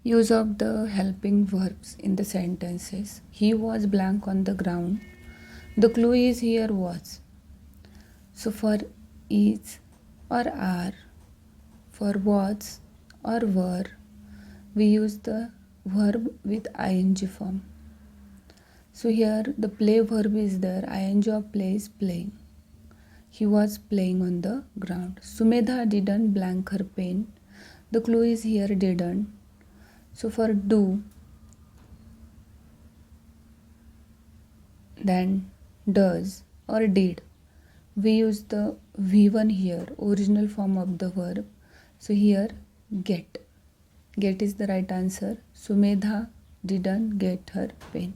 Use of the helping verbs in the sentences. He was blank on the ground. The clue is here was. So for is or are, for was or were, we use the verb with ing form. So here the play verb is there. Ing of play is playing. He was playing on the ground. Sumedha didn't blank her pen. The clue is here didn't. So for do, then does or did, we use the V1 here, original form of the verb. So here get. Get is the right answer. Sumedha didn't get her pen.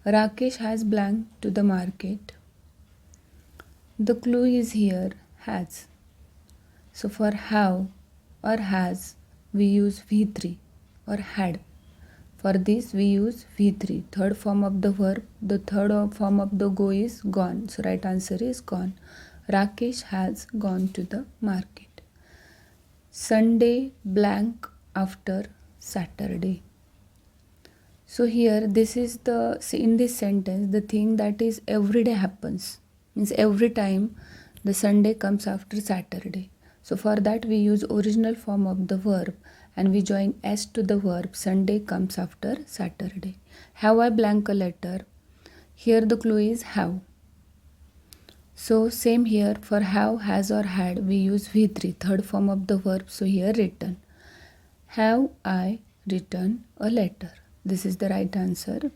Rakesh has blank to the market. The clue is here has. So for have or has, we use V3 or had. For this we use V3, third form of the verb. The third form of the go is gone. So right answer is gone. Rakesh has gone to the market. Sunday blank after Saturday. So here this is the, in this sentence, the thing that is every day happens. Means every time the Sunday comes after Saturday. So for that we use original form of the verb and we join s to the verb. Sunday comes after Saturday. Have I blank a letter? Here the clue is have. So same here, for have, has or had, we use V3, third form of the verb. So here written. Have I written a letter? This is the right answer.